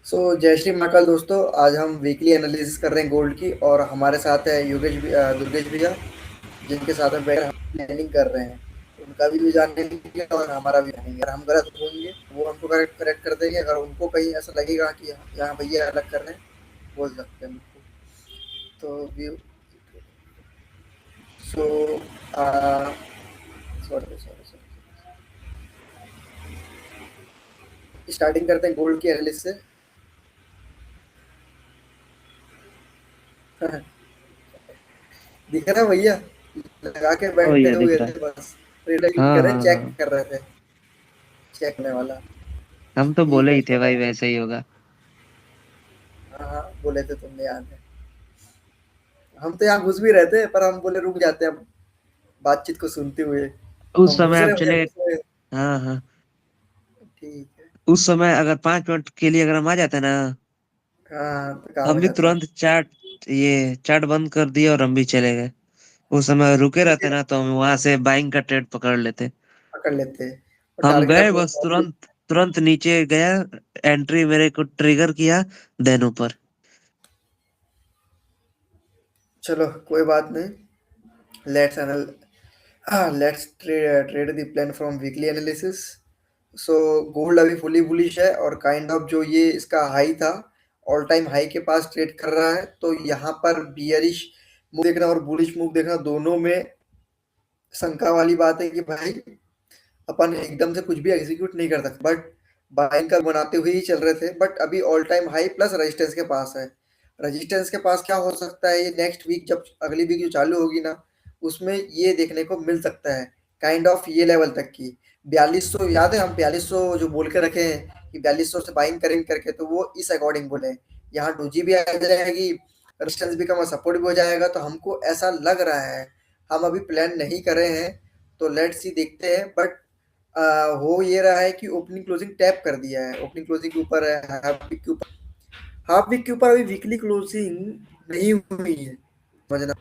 जय श्री महाकाल दोस्तों। आज हम वीकली एनालिसिस कर रहे हैं गोल्ड की, और हमारे साथ है दुर्गेश भैया, जिनके साथ में बैठकर हम प्लानिंग कर रहे हैं। उनका भी जानेंगे और हमारा भी जानेंगे। अगर हम गलत होंगे वो हमको करेक्ट करेक्ट कर देंगे। अगर उनको कहीं ऐसा लगेगा कि यहाँ भैया अलग कर रहे हैं, बोल सकते हैं हमको। तो we so sorry sorry sorry, starting करते हैं गोल्ड की एनालिसिस से। दिख रहा है भैया, लगा के हाँ बैठे भैया दिख हुए रहा है। थे बस। ट्रेडिंग हाँ करे हाँ चेक हाँ। कर रहे थे, चेक करने वाला। हम तो ठीक बोले है ही थे चलो। भाई वैसे ही होगा। हाँ हाँ, बोले थे तुमने, याद है। हम तो यहाँ घुस भी रहे थे, पर हम बोले रुक जाते हैं अब, बातचीत को सुनते हुए। उस हम समय घुस आप रहे भैया, चले। घुस रहे। हाँ हाँ। ठीक है। उस समय अगर 5 मिनट के लिए अगर हम आ जाते ना, हाँ तो काम हम हो भी जाता। तुरंत चार्ट बंद कर दिए और हम भी चले गए। उस समय रुके रहते ठीक ना है, तो हम वहां से बाइंग का ट्रेड पकड़ लेते। पकड़ लेते हैं। और हम टारगेट गए अपना बस प्रॉफिट। तुरंत तुरंत नीचे गया, एंट्री मेरे को ट्रिगर किया, देन ऊपर। चलो कोई बात नहीं। Let's anal let's trade the plan from weekly analysis. So gold अभी फुली बुलिश है, और काइंड ऑफ जो ये इसका हाई था, ऑल टाइम हाई के पास ट्रेड कर रहा है। तो यहाँ पर बियरिश मूव देखना और बुलिश मूव देखना, दोनों में शंका वाली बात है कि भाई अपन एकदम से कुछ भी एग्जीक्यूट नहीं कर सकते। बट बाइंग का बनाते हुए ही चल रहे थे, बट अभी all time high plus resistance के पास है। रेजिस्टेंस के पास क्या हो सकता है, ये नेक्स्ट वीक जब अगली वीक जो चालू होगी ना, उसमें ये देखने को मिल सकता है। काइंड ऑफ ये लेवल तक की 4200, याद है हम 4200 जो बोल के रखे हैं कि 4200 से बाइंग करेंगे करके, तो वो इस अकॉर्डिंग बोले हैं। यहाँ डोजी भी आ जाएगी, रेजिस्टेंस भी कम, सपोर्ट भी हो जाएगा। तो हमको ऐसा लग रहा है, हम अभी प्लान नहीं कर रहे हैं, तो लेट्स सी देखते हैं। बट हो ये रहा है कि ओपनिंग क्लोजिंग टैप कर दिया है, ओपनिंग क्लोजिंग के ऊपर है, हाफ वीक के ऊपर। हाफ वीक के ऊपर अभी वीकली क्लोजिंग नहीं हुई है, समझना।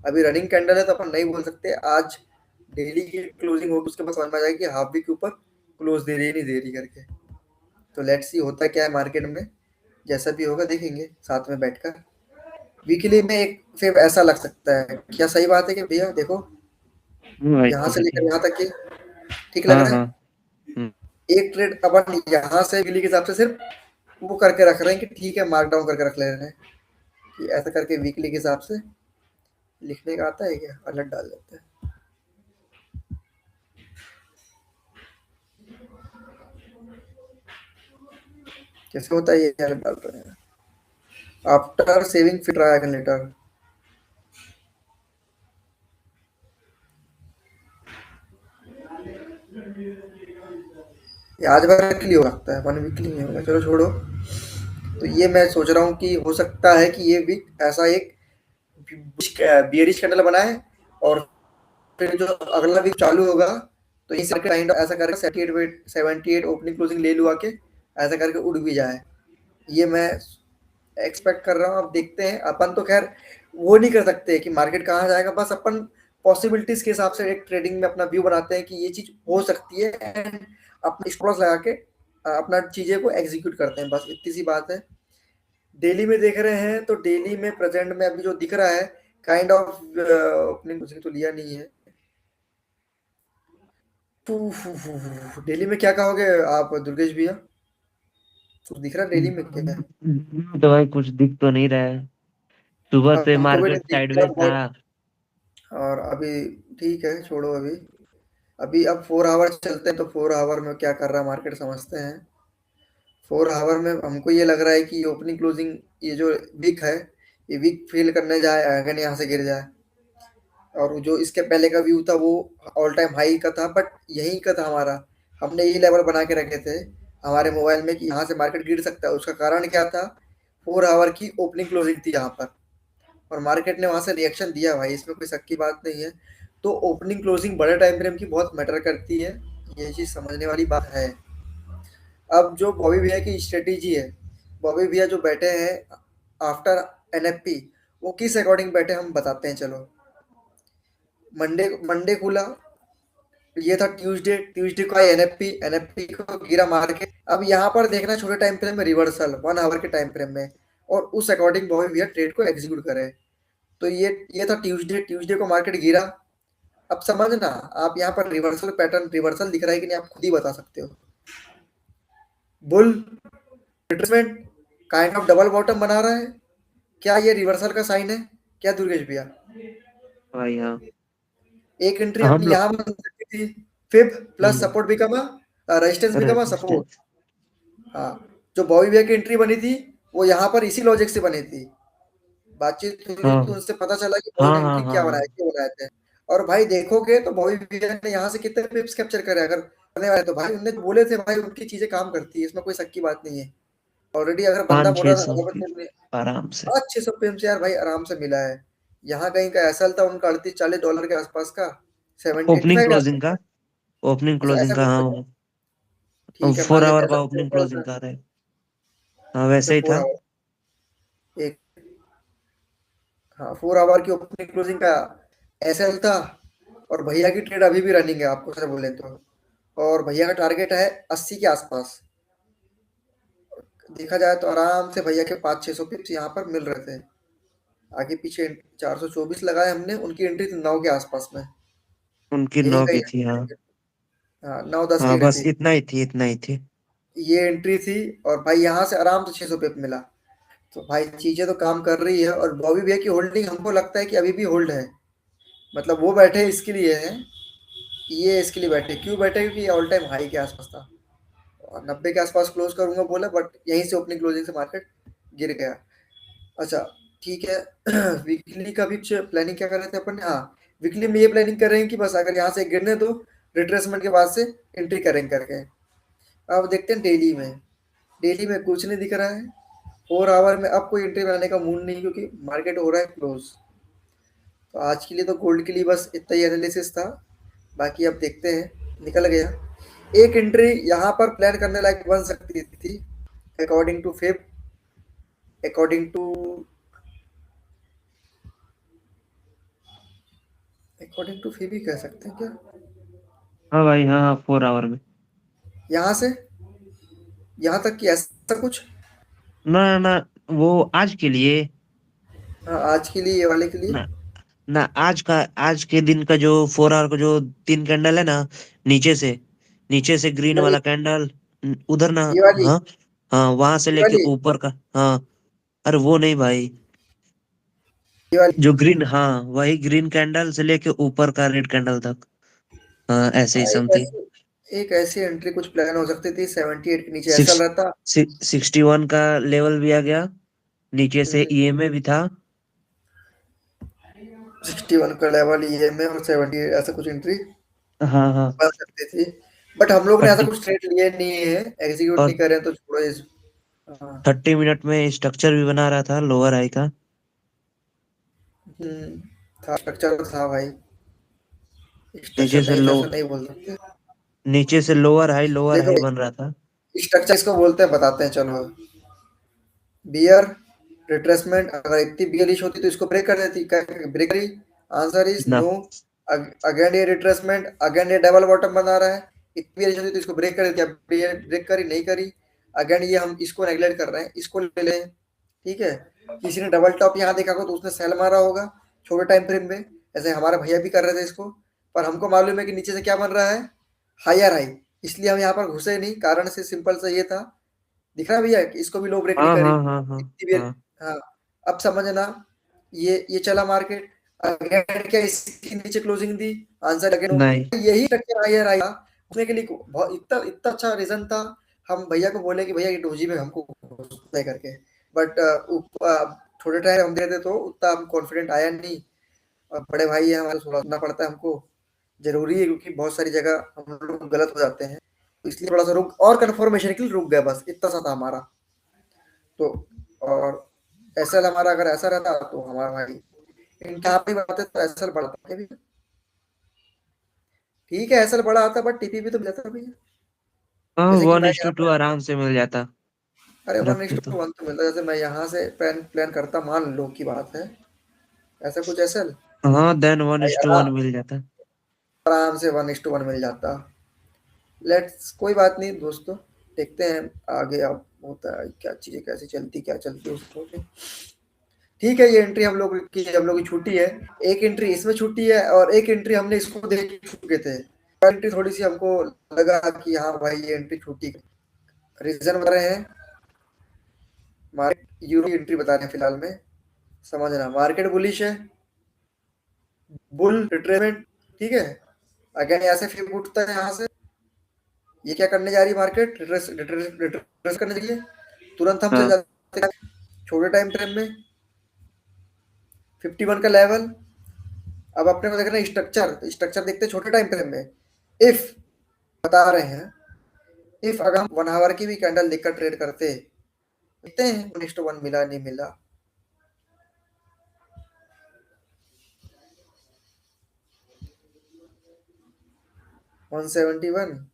अभी रनिंग कैंडल है, तो अपन नहीं बोल सकते आज डेली की क्लोजिंग होगी, उसके बाद समझ में आ जाएगी कि हाफ वीक के ऊपर क्लोज दे रही है नहीं दे रही करके। तो लेट्स सी होता क्या है मार्केट में। जैसा भी होगा देखेंगे साथ में बैठकर। वीकली में एक फिर ऐसा लग सकता है, क्या सही बात है कि भैया देखो, भाई यहाँ से ठीक लेकर है। यहाँ तक के ठीक लग हाँ रहा हाँ। है। एक ट्रेड अपन यहाँ से वीकली के हिसाब से सिर्फ वो करके रख रहे हैं कि ठीक है, मार्क डाउन करके रख ले रहे हैं, कि ऐसा करके वीकली के हिसाब से लिखने का आता है क्या, अलर्ट डाल देते हैं। कैसे होता है ये, अलर्ट डाल रहे हैं आफ्टर सेविंग फिट रहा है लेटर। ये आज बार वीकली हो सकता है, वन वीकली नहीं होगा, चलो छोड़ो। तो ये मैं सोच रहा हूँ कि हो सकता है कि ये वीक ऐसा एक बियरिश कैंडल बनाए, और फिर जो अगला वीक चालू होगा, तो इस काइंड ऐसा करके 78 ओपनिंग क्लोजिंग ले लुआ के ऐसा करके उड़ भी जाए। ये मैं एक्सपेक्ट कर रहा हूँ। अब देखते हैं। अपन तो खैर वो नहीं कर सकते कि मार्केट कहाँ जाएगा, बस अपन पॉसिबिलिटीज के हिसाब से एक ट्रेडिंग में अपना व्यू बनाते हैं कि ये चीज हो सकती है, एंड अपने स्टॉप लॉस लगा के अपना चीजें को एग्जीक्यूट करते हैं, बस इतनी सी बात है। डेली में देख रहे हैं, तो डेली में प्रेजेंट में अभी जो दिख रहा है, काइंड ऑफ ओपनिंग क्लोजिंग तो लिया नहीं है। डेली में क्या कहोगे आप दुर्गेश भैया, कुछ दिख रहा है डेली में क्या है? तो भाई कुछ दिख तो नहीं रहा है। सुबह से हमको भी नहीं मार्केट दिख रहा साइडवेज था। बहुत। और अभी ठीक है, छोड़ो अभी। अभी अब 4 आवर चलते हैं, तो 4 आवर में क्या कर रहा है मार्केट समझते हैं। 4 आवर में हमको ये लग रहा है कि ओपनिंग क्लोजिंग, ये जो वीक है, ये वीक फेल करने जाए, अगर यहाँ से गिर जाए। और जो इसके पहले का व्यू था वो ऑल टाइम हाई का था, बट यही का था हमारा। हमने यही लेवल बना के रखे थे हमारे मोबाइल में कि यहाँ से मार्केट गिर सकता है। उसका कारण क्या था, 4 आवर की ओपनिंग क्लोजिंग थी यहाँ पर, और मार्केट ने वहाँ से रिएक्शन दिया भाई, इसमें कोई शक की बात नहीं है। तो ओपनिंग क्लोजिंग बड़े टाइम फ्रेम की बहुत मैटर करती है, ये चीज़ समझने वाली बात है। अब जो बॉबी भैया की स्ट्रेटेजी है, बॉबी भैया जो बैठे हैं आफ्टर एनएफपी, वो किस अकॉर्डिंग बैठे हम बताते हैं चलो। मंडे मंडे खुला, ये था ट्यूसडे, ट्यूसडे को आई एनएफपी, एनएफपी को गिरा मार्केट। अब यहाँ पर देखना छोटे टाइम फ्रेम में रिवर्सल 1 आवर के टाइम फ्रेम में, और उस अकॉर्डिंग बॉबी भैया ट्रेड को एग्जीक्यूट करे। तो ये था ट्यूसडे, ट्यूसडे को मार्केट गिरा। अब समझना, आप यहाँ पर रिवर्सल पैटर्न, रिवर्सल दिख रहा है कि नहीं आप खुद ही बता सकते हो। Bull retracement, kind of double bottom बना रहा है, क्या ये रिवर्सल का साइन है क्या दुर्गेश भैया? भाई हाँ। एक एंट्री हम अपनी लोग यहाँ बन सकती थी, fib plus hmm, support become resistance become support. Resistance. हाँ, जो बॉबी भैया की एंट्री बनी थी वो यहाँ पर इसी लॉजिक से बनी थी। बातचीत हुई हाँ तो उनसे पता चला कि बॉबी हाँ ने हाँ एंट्री हाँ क्या हाँ। बनाए, क्यों बनाए थे। और भाई देखोगे तो बॉबी भैया ने यहाँ से कितने पिप्स कैप्चर करे अगर करने वाले, तो भाई उनने बोले थे भाई उनकी चीजें काम करती है, इसमें कोई शक की बात नहीं है। ऑलरेडी अगर बंदा पाँच बोल छह रहा था सौ हवा की में, आराम से। 600 पिप्स यार भाई आराम से मिला है। यहाँ कहीं का एसएल था उनका 38-40 डॉलर के आसपास का, 70 ओपनिंग 85 के क्लोजिंग आसपास का, का। ओपनिंग अच्छा क्लोजिंग ऐसा का कुछ था क्या? हाँ। ठीक है, मान 4 आवर लेते हैं का ऐसा ओपनिंग थोड़ा क्लोजिंग सा। का रहे। हाँ अच्छा वैसे ही था। 4 आवर, एक, हाँ 4 आवर की ओपनिंग क्लोजिंग का एसएल था। और भैया की ट्रेड अभी भी रनिंग है आपको सर बोले तो। और भैया का टारगेट है 80 के आसपास। देखा जाए तो आराम से भैया के 500-600 पिप्स यहाँ पर मिल रहे थे। आगे पीछे 424 लगाए हमने, उनकी एंट्री थी 9 के आसपास में। उनकी यही 9 की कहीं थी हाँ। एंट्री, हाँ 9-10 की हाँ बस एंट्री थी। इतना ही थी, इतना ही थी। ये एंट्री थी, और भाई यहाँ से आराम से 600 पिप मिला। तो भाई चीजें तो काम कर रही है, और बॉबी भैया की होल्डिंग हमको लगता है कि अभी भी होल्ड है। मतलब वो बैठे इसके लिए हैं, ये इसके लिए बैठे, क्यों बैठे क्योंकि ये ऑल टाइम हाई के आसपास था। और 90 के आसपास क्लोज करूंगा बोला, बट यहीं से ओपनिंग क्लोजिंग से मार्केट गिर गया। अच्छा ठीक है। वीकली का भी प्लानिंग क्या कर रहे थे अपन, हाँ वीकली में ये प्लानिंग कर रहे हैं कि बस अगर यहाँ से गिरने दो, रिट्रेसमेंट के बाद से एंट्री करेंगे करके। अब देखते हैं डेली में, डेली में कुछ नहीं दिख रहा है। 4 आवर में अब कोई एंट्री बनाने का मूड नहीं, क्योंकि मार्केट हो रहा है क्लोज। तो आज के लिए तो गोल्ड के लिए बस इतना ही एनालिसिस था। बाकी अब देखते हैं, निकल गया। एक एंट्री यहाँ पर प्लान करने लायक बन सकती थी, according to fib, according to, according to fib ही कह सकते हैं क्या? हाँ भाई हाँ हाँ, 4 आवर में। यहाँ से यहाँ तक कि ऐसा कुछ। ना ना, वो आज के लिए। हाँ आज के लिए, ये वाले के लिए। ना ना, आज के दिन का जो 4 आवर का जो तीन कैंडल है ना, नीचे से, नीचे से ग्रीन वाली, वाला कैंडल, उधर ना। ये वाली, हाँ हाँ, वहां से ये लेके वाली, ऊपर का। हाँ, अरे वो नहीं भाई, ये वाली। जो ग्रीन, हाँ वही ग्रीन कैंडल से लेके ऊपर का रेड कैंडल तक। हाँ ऐसे ही हाँ, समथिंग। एक ऐसी एंट्री कुछ प्लान हो सकती थी 78 के नीचे ऐसा सिक्स रहता। 61 का लेवल भी आ गया, नीचे से हम्म, ईएमए भी था। 61 का लेवल ये में, और 70 ऐसा कुछ एंट्री हाँ हाँ। बन सकती थी। बट हम लोग ने ऐसा 30 कुछ ट्रेड लिए नहीं है, एग्जीक्यूट और नहीं करे हैं, तो छोड़ो इस। हाँ। 30 मिनट में स्ट्रक्चर भी बना रहा था लोअर हाई का। हम्म, था स्ट्रक्चर था भाई, नीचे स्ट्रक्चर से नहीं था लो, ऐसा नहीं बोल सकते। नीचे से लोअर देखो हाई बन रहा था। स्ट्रक्चर इसको बोलते हैं, बताते हैं चलो। बियर रिट्रेसमेंट, अगर इतनी बियरिश होती तो इसको ब्रेक कर देती, ब्रेक करी। आंसर इज ना। नो। अगेन ये रिट्रेसमेंट, अगेन ये डबल बॉटम बना रहा है। इतनी बियरिश होती तो इसको ब्रेक कर देती, अब ये ब्रेक करी नहीं करी। अगेन ये हम इसको नेगलेक्ट कर रहे हैं, इसको ले लें। ठीक है, किसी ने डबल टॉप यहाँ देखा हो तो उसने सेल मारा होगा छोटे टाइम फ्रेम में, ऐसे हमारे भैया भी कर रहे थे इसको। पर हमको मालूम है कि नीचे से क्या बन रहा है, हायर हाई। इसलिए हम यहाँ पर घुसे नहीं, कारण से सिंपल सा ये था। दिख रहा है भैया कि इसको भी लो ब्रेक नहीं हाँ करी हाँ हाँ हाँ इतनी देर। हाँ। हाँ, अब समझना, ये चला मार्केट। अगेन क्या इसके नीचे क्लोजिंग दी, आंसर अगेन नहीं। यही स्ट्रक्चर हायर आया उसने के लिए बहुत इतना इतना अच्छा रीजन था। हम भैया को बोले कि भैया ये डोजी में हमको घुसना करके, बट थोड़े टाइम हम दे थे तो उतना हम कॉन्फिडेंट आया नहीं। और बड़े भाई है हमारे, सुनना पड़ता है हमको, जरूरी है क्योंकि बहुत सारी जगह हम लोग गलत हो जाते हैं। तो इसलिए थोड़ा सा रुक, और कंफर्मेशन के लिए रुक गए, बस इतना सा था हमारा। तो और एसएल हमारा अगर ऐसा रहता तो हमारा भाई इनके आप ही बातें तो एसएल बढ़ता है भी। ठीक है एसएल बड़ा आता बट टीपी भी तो मिलता भैया। हाँ, जैसे कि वन मैं इस टू यहाँ टू पर, आराम से मिल जाता अरे वन रखते इस तो। टू वन तो मिलता, जैसे मैं यहाँ से प्लान प्लान करता, मान लो की बात है, ऐसा कुछ एसएल हाँ देन वन भाई इस टू वन आराम, मिल जाता। आराम से 1:1 मिल जाता। लेट्स, कोई बात नहीं दोस्तों, देखते हैं आगे अब होता है क्या, चीजें कैसे चलती क्या चलती है उसको। ठीक है, ये एंट्री हम लोग की छूटी है। एक एंट्री इसमें छूटी है और एक एंट्री हमने इसको देख चुके थे। एंट्री थोड़ी सी हमको लगा कि हाँ भाई ये एंट्री छूटी। रीजन बता रहे हैं, मार्केट यूरो की एंट्री बता रहे हैं फिलहाल में, समझना। मार्केट बुलिश है, बुल रिट्रेसमेंट, ठीक है। अगेन यहाँ से फिर उठता है, यहाँ से ये क्या करने जा रही है मार्केट, रिट्रेस रिट्रेस रिट्रेस करने के लिए तुरंत हम चल हाँ जाते हैं छोटे टाइम फ्रेम में 51 का लेवल। अब अपने को देखना स्ट्रक्चर, स्ट्रक्चर देखते हैं छोटे टाइम फ्रेम में। इफ बता रहे हैं, इफ अगर हम 1 आवर की भी कैंडल देखकर ट्रेड करते, देखते हैं 1:1 मिला नहीं मिला। वन सेवेंटी वन,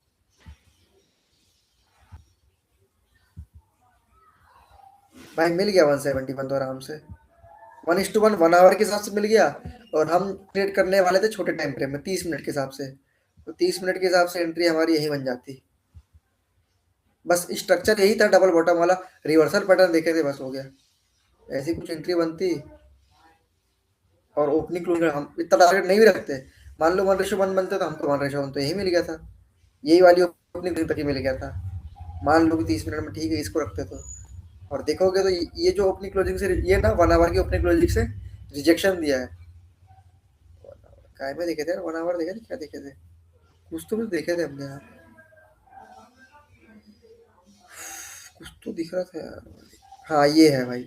भाई मिल गया 171 तो आराम से। 1:1 1 आवर के हिसाब से मिल गया। और हम ट्रेड करने वाले थे छोटे टाइम फ्रेम में 30 मिनट के हिसाब से, तो 30 मिनट के हिसाब से एंट्री हमारी यही बन जाती। बस स्ट्रक्चर यही था डबल बॉटम वाला, रिवर्सल पैटर्न देखे थे बस हो गया। ऐसी कुछ एंट्री बनती और ओपनिंग क्लोजिंग हम इतना टारगेट नहीं भी रखते। मान लो 1:1 बनते तो हमको 1:1 तो यही मिल गया था, यही वाली ओपनिंग तक ही मिल गया था। मान लो कि 30 मिनट में ठीक है इसको रखते तो। और देखोगे तो ये जो ओपनिंग क्लोजिंग से, ये ना 1 आवर की ओपनिंग क्लोजिंग से रिजेक्शन दिया है। काय में देखे थे 1 आवर देखे थे, क्या देखे थे, कुछ देखे थे हमने यहाँ, कुछ तो दिख रहा था यार। हाँ ये है भाई,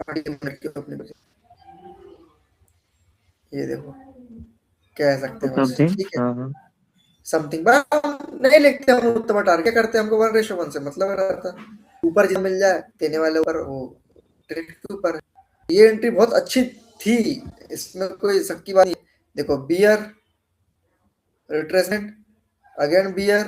30 मिनट की ओपनिंग, ये देखो, कह सकते हैं बस, समथिंग। ठीक है। हाँ हाँ। समथिंग नहीं लिखते हम उतना टारगेट करते हैं, हमको 1:1 से मतलब रहता है। ऊपर जितना मिल जाए देने वाले ऊपर, वो ट्रेड के ऊपर। ये एंट्री बहुत अच्छी थी, इसमें कोई शक की बात नहीं। देखो bear retracement, again bear,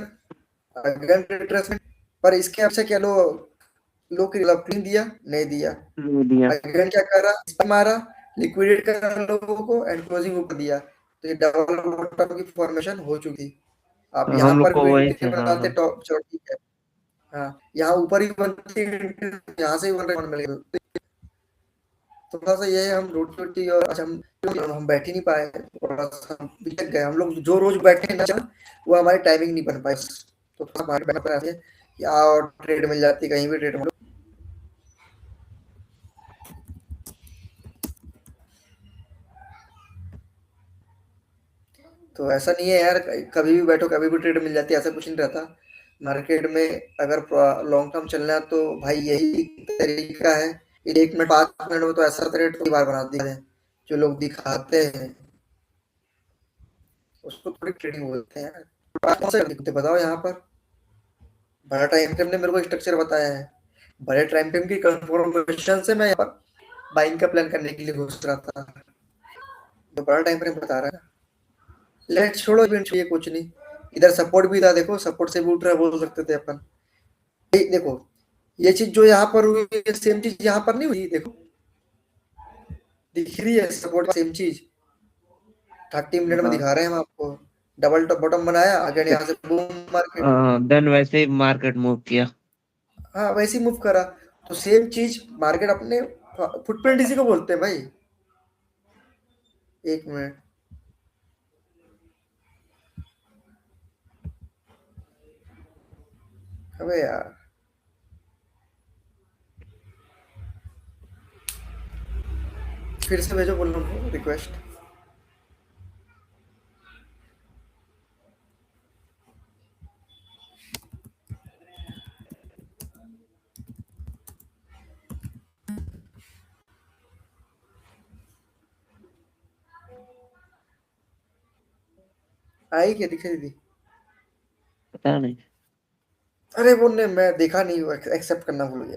again retracement. पर इसके अच्छा क्या, लो की क्लीन दिया नहीं दिया। ले दिया। अगेन क्या करा, स्पाइक मारा, लिक्विडेट करा लोगों को एंड क्लोजिंग ऊपर दिया। तो ये डबल बॉटम की फॉर्मेशन हो चुकी। आप हाँ, यहाँ हम लोग पर को वही भी थे। हाँ बनाते हाँ। टॉप, चलो ठीक है। हाँ, यहाँ ऊपर ही बनती है, यहाँ से ही 1:1 मिल गया। तो थोड़ा सा ये है, हम रोटी रोटी और अच्छा हम बैठ ही नहीं पाए, थोड़ा सा हम बिगड़ गए। हम लोग जो रोज बैठे ना, वो हमारी टाइमिंग नहीं बन पाई। तो थोड़ा हमारे बैठ पर आते हैं कि और ट्रेड मिल जाती, कहीं भी ट्रेड मिल। तो ऐसा नहीं है यार, कभी भी बैठो कभी भी ट्रेड मिल जाती है, ऐसा कुछ नहीं रहता। मार्केट में अगर लॉन्ग टर्म चलना है तो भाई यही तरीका है। 1 मिनट 5 मिनट में तो ऐसा ट्रेड कई बार बना दिए हैं जो लोग दिखाते हैं, उसको थोड़ी ट्रेडिंग बोलते हैं यार। कौन सा दिखते बताओ यहाँ पर। बड़ा टाइम फ्रेम ने मेरे को स्ट्रक्चर बताया है, बड़े टाइम फ्रेम की कंफर्मेशन से मैं यहाँ पर बाइंग का प्लान करने के लिए घुस रहा था। तो बड़ा टाइम फ्रेम बता रहा है। लेट्स छोड़ो, इवेंट ये कुछ नहीं। इधर सपोर्ट भी था, देखो सपोर्ट से भी उठ रहा बोल सकते थे अपन। देखो ये चीज जो यहाँ पर हुई है, सेम चीज यहाँ पर नहीं हुई, देखो दिख रही है सपोर्ट, सेम चीज 30 मिनट में हाँ। दिखा रहे हैं हम आपको। डबल टॉप बॉटम बनाया, अगेन यहाँ से बूम मार्केट। देन वैसे ही मार्केट मूव किया। हाँ वैसे ही मूव करा। तो सेम चीज मार्केट अपने फुटप्रिंट इसी को बोलते हैं भाई। 1 मिनट, अबे यार फिर से भेजो बोल रहा हूँ रिक्वेस्ट। आई क्या दिखाई दी? पता नहीं। अरे वो ने मैं देखा नहीं, एक्सेप्ट करना भूल गया।